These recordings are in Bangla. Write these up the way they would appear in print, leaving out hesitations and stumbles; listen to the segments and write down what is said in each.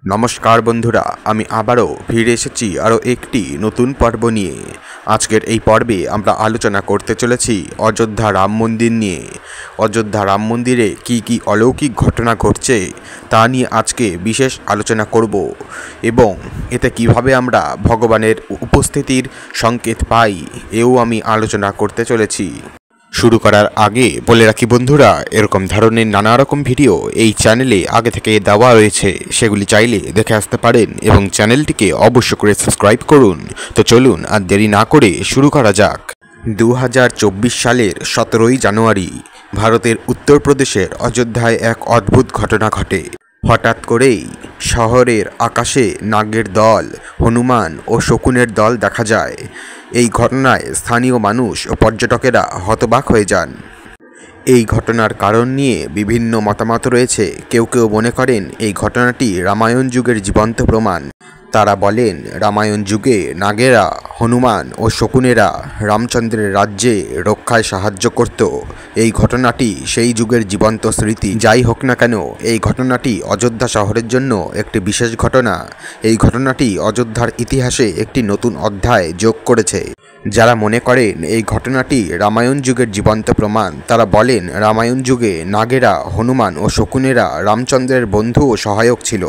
নমস্কার বন্ধুরা, আমি আবারও ফিরে এসেছি আরও একটি নতুন পর্ব নিয়ে। আজকের এই পর্বে আমরা আলোচনা করতে চলেছি অযোধ্যা রাম মন্দির নিয়ে। অযোধ্যা রাম মন্দিরে কি কি অলৌকিক ঘটনা ঘটছে তা নিয়ে আজকে বিশেষ আলোচনা করব, এবং এতে কিভাবে আমরা ভগবানের উপস্থিতির সংকেত পাই এও আমি আলোচনা করতে চলেছি। শুরু করার আগে বলে রাখি বন্ধুরা, এরকম ধরনের নানা রকম ভিডিও এই চ্যানেলে আগে থেকে দেওয়া রয়েছে, সেগুলি চাইলে দেখে আসতে পারেন এবং চ্যানেলটিকে অবশ্য করে সাবস্ক্রাইব করুন। তো চলুন আর দেরি না করে শুরু করা যাক। 2024 সালের 17ই জানুয়ারি ভারতের উত্তরপ্রদেশের অযোধ্যায় এক অদ্ভুত ঘটনা ঘটে। হঠাৎ করেই শহরের আকাশে নাগের দল, হনুমান ও শকুনের দল দেখা যায়। এই ঘটনায় স্থানীয় মানুষ ও পর্যটকেরা হতবাক হয়ে যান। এই ঘটনার কারণ নিয়ে বিভিন্ন মতামত রয়েছে। কেউ কেউ মনে করেন এই ঘটনাটি রামায়ণ যুগের জীবন্ত প্রমাণ। তারা বলেন, রামায়ণ যুগে নাগেরা, হনুমান ও শকুনেরা রামচন্দ্রের রাজ্যে রক্ষায় সাহায্য করত। এই ঘটনাটি সেই যুগের জীবন্ত স্মৃতি। যাই হোক না কেন, এই ঘটনাটি অযোধ্যা শহরের জন্য একটি বিশেষ ঘটনা। এই ঘটনাটি অযোধ্যার ইতিহাসে একটি নতুন অধ্যায় যোগ করেছে। যারা মনে করেন এই ঘটনাটি রামায়ণ যুগের জীবন্ত প্রমাণ, তারা বলেন রামায়ণ যুগে নাগেরা, হনুমান ও শকুনেরা রামচন্দ্রের বন্ধু ও সহায়ক ছিল।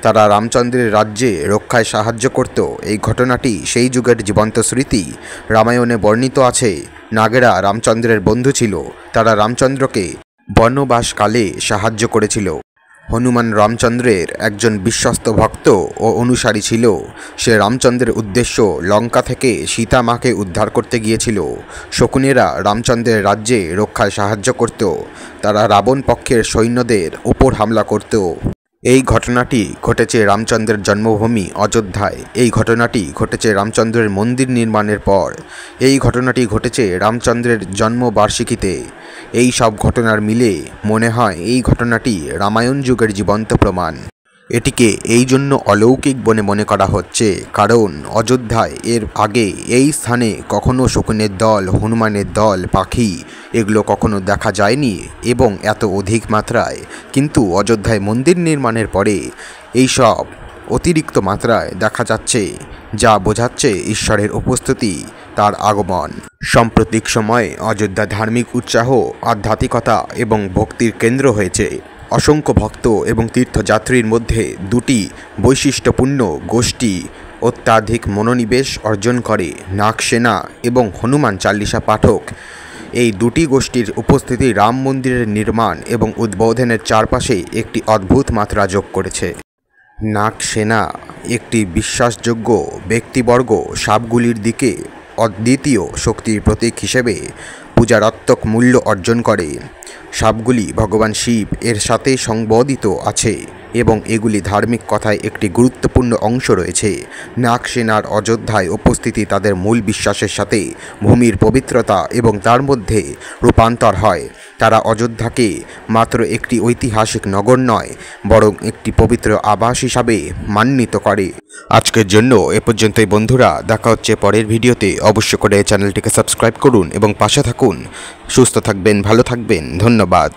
তারা রামচন্দ্রের রাজ্যে রক্ষায় সাহায্য করত। এই ঘটনাটি সেই যুগের জীবন্ত স্মৃতি। রামায়ণে বর্ণিত আছে, নাগেরা রামচন্দ্রের বন্ধু ছিল। তারা রামচন্দ্রকে বনবাসকালে সাহায্য করেছিল। হনুমান রামচন্দ্রের একজন বিশ্বস্ত ভক্ত ও অনুসারী ছিল। সে রামচন্দ্রের উদ্দেশ্য লঙ্কা থেকে সীতা মাকে উদ্ধার করতে গিয়েছিল। শকুনেরা রামচন্দ্রের রাজ্যে রক্ষায় সাহায্য করত। তারা রাবণ পক্ষের সৈন্যদের উপর হামলা করত। এই ঘটনাটি ঘটেছে রামচন্দ্রের জন্মভূমি অযোধ্যায়। এই ঘটনাটি ঘটেছে রামচন্দ্রের মন্দির নির্মাণের পর। এই ঘটনাটি ঘটেছে রামচন্দ্রের জন্মবার্ষিকীতে। এই সব ঘটনার মিলে মনে হয় এই ঘটনাটি রামায়ণ যুগের জীবন্ত প্রমাণ। এটিকে এই জন্য অলৌকিক বলে মনে করা হচ্ছে কারণ অযোধ্যায় এর আগে এই স্থানে কখনো শকুনের দল, হনুমানের দল, পাখি এগুলো কখনো দেখা যায়নি এবং এত অধিক মাত্রায়। কিন্তু অযোধ্যায় মন্দির নির্মাণের পরে এই সব অতিরিক্ত মাত্রায় দেখা যাচ্ছে, যা বোঝাচ্ছে ঈশ্বরের উপস্থিতি, তার আগমন। সাম্প্রতিক সময়ে অযোধ্যা ধার্মিক উৎসাহ, আধ্যাত্মিকতা এবং ভক্তির কেন্দ্র হয়েছে। অসংখ্য ভক্ত এবং তীর্থযাত্রীর মধ্যে দুটি বৈশিষ্ট্যপূর্ণ গোষ্ঠী অত্যাধিক মনোনিবেশ অর্জন করে, নাগ সেনা এবং হনুমান চালিসা পাঠক। এই দুটি গোষ্ঠীর উপস্থিতি রাম মন্দিরের নির্মাণ এবং উদ্বোধনের চারপাশে একটি অদ্ভুত মাত্রা যোগ করেছে। নাগ সেনা একটি বিশ্বাসযোগ্য ব্যক্তিবর্গ সাপগুলির দিকে অদ্বিতীয় শক্তির প্রতীক হিসেবে পূজারাত্মক মূল্য অর্জন করে। সাপগুলি ভগবান শিব এর সাথে সংবদ্ধিত আছে এবং এগুলি ধার্মিক কথায় একটি গুরুত্বপূর্ণ অংশ রয়েছে। নাগ সেনার অযোধ্যায় উপস্থিতি তাদের মূল বিশ্বাসের সাথে ভূমির পবিত্রতা এবং তার মধ্যে রূপান্তর হয়। তারা অযোধ্যাকে মাত্র একটি ঐতিহাসিক নগর নয়, বরং একটি পবিত্র আবাস হিসাবে মান্যিত করে। আজকের জন্য এ পর্যন্তই বন্ধুরা, দেখা হচ্ছে পরের ভিডিওতে। অবশ্য করে চ্যানেলটিকে সাবস্ক্রাইব করুন এবং পাশে থাকুন। সুস্থ থাকবেন, ভালো থাকবেন, ধন্যবাদ।